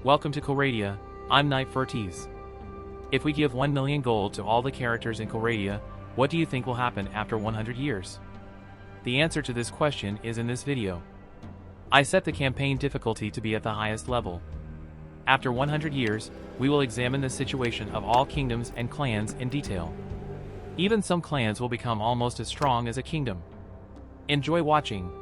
Welcome to Calradia, I'm Knight Fortes. If we give 1 million gold to all the characters in Calradia, what do you think will happen after 100 years? The answer to this question is in this video. I set the campaign difficulty to be at the highest level. After 100 years, we will examine the situation of all kingdoms and clans in detail. Even some clans will become almost as strong as a kingdom. Enjoy watching.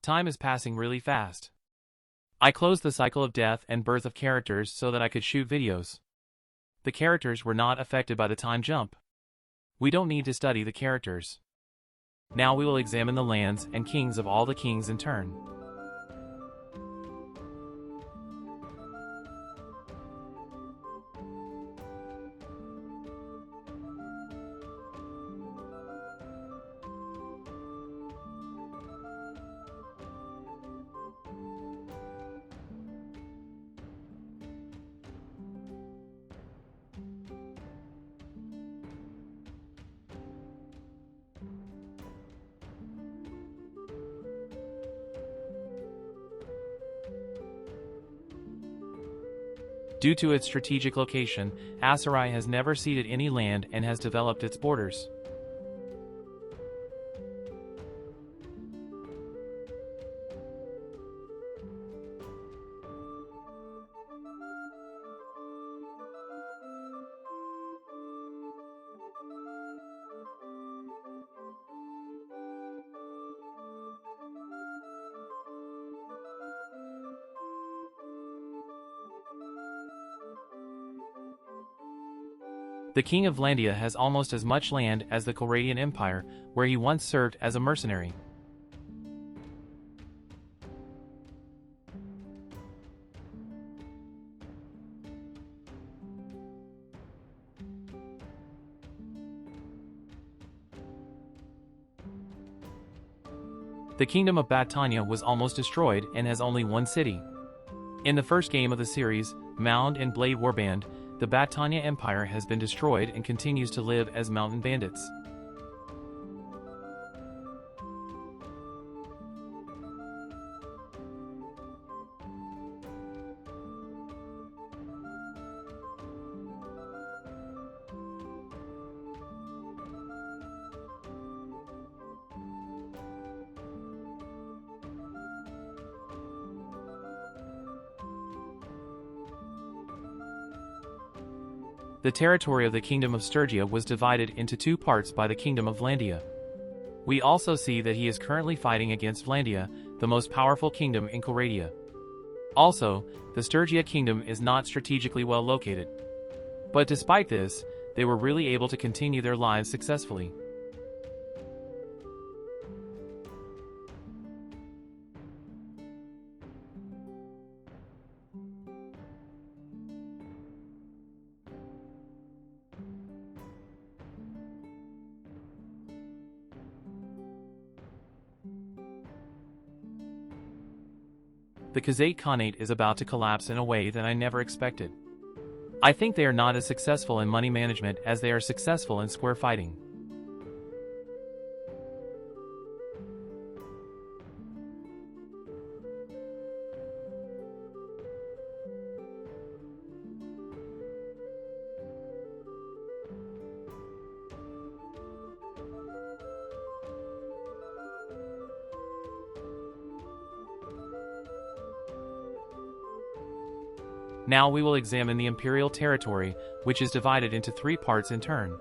Time is passing really fast. I closed the cycle of death and birth of characters so that I could shoot videos. The characters were not affected by the time jump. We don't need to study the characters. Now we will examine the lands and kings of all the kings in turn. Due to its strategic location, Aserai has never ceded any land and has developed its borders. The king of Landia has almost as much land as the Calradian Empire, where he once served as a mercenary. The kingdom of Battania was almost destroyed and has only one city. In the first game of the series, Mound and Blade Warband, the Battania Empire has been destroyed and continues to live as mountain bandits. The territory of the Kingdom of Sturgia was divided into two parts by the Kingdom of Landia. We also see that he is currently fighting against Landia, the most powerful kingdom in Calradia. Also, the Sturgia kingdom is not strategically well located. But despite this, they were really able to continue their lives successfully. The Khazate Khanate is about to collapse in a way that I never expected. I think they are not as successful in money management as they are successful in square fighting. Now we will examine the imperial territory, which is divided into three parts in turn.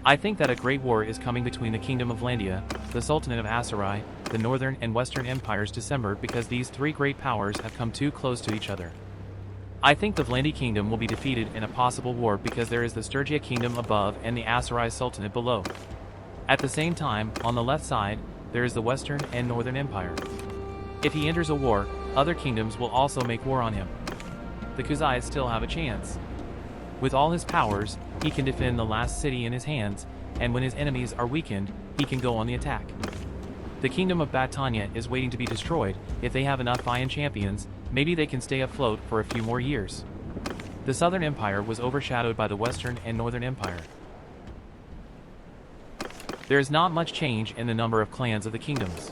I think that a great war is coming between the Kingdom of Landia, the Sultanate of Aserai, the Northern and Western Empires December because these three great powers have come too close to each other. I think the Vlandi Kingdom will be defeated in a possible war because there is the Sturgia Kingdom above and the Aserai Sultanate below. At the same time, on the left side, there is the Western and Northern Empire. If he enters a war, other kingdoms will also make war on him. The Khuzais still have a chance. With all his powers, he can defend the last city in his hands, and when his enemies are weakened, he can go on the attack. The Kingdom of Battania is waiting to be destroyed. If they have enough Iron champions, maybe they can stay afloat for a few more years. The Southern Empire was overshadowed by the Western and Northern Empire. There is not much change in the number of clans of the kingdoms.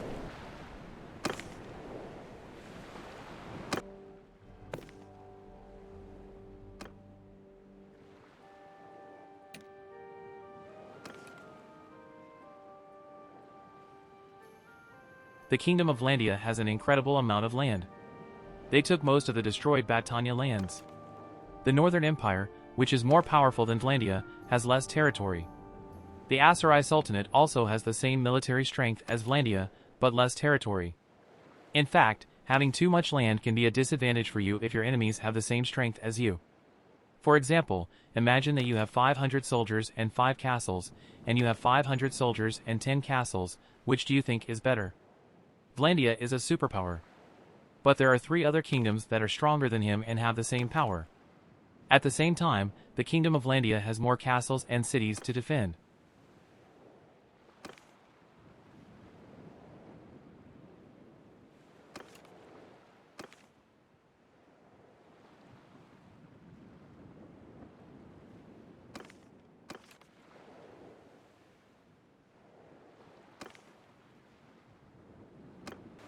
The Kingdom of Landia has an incredible amount of land. They took most of the destroyed Battania lands. The Northern Empire, which is more powerful than Vlandia, has less territory. The Aserai Sultanate also has the same military strength as Vlandia, but less territory. In fact, having too much land can be a disadvantage for you if your enemies have the same strength as you. For example, imagine that you have 500 soldiers and 5 castles, and you have 500 soldiers and 10 castles. Which do you think is better? Vlandia is a superpower. But there are 3 other kingdoms that are stronger than him and have the same power. At the same time, the Kingdom of Landia has more castles and cities to defend.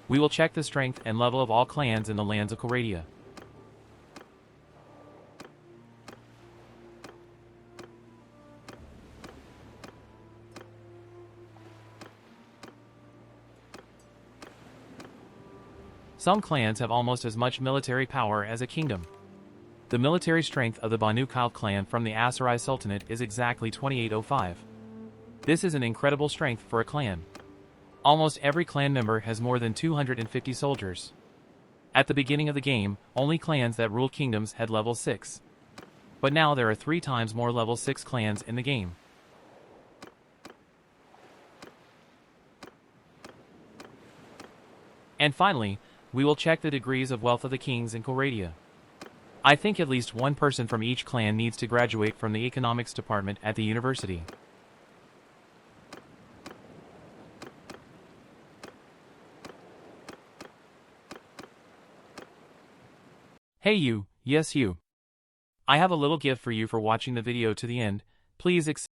We will check the strength and level of all clans in the lands of Calradia. Some clans have almost as much military power as a kingdom. The military strength of the Banu Kyle clan from the Aserai Sultanate is exactly 2805. This is an incredible strength for a clan. Almost every clan member has more than 250 soldiers. At the beginning of the game, only clans that ruled kingdoms had level 6. But now there are 3 times more level 6 clans in the game. And finally, we will check the degrees of wealth of the kings in Calradia. I think at least one person from each clan needs to graduate from the economics department at the university. Hey you, yes you. I have a little gift for you for watching the video to the end. Please accept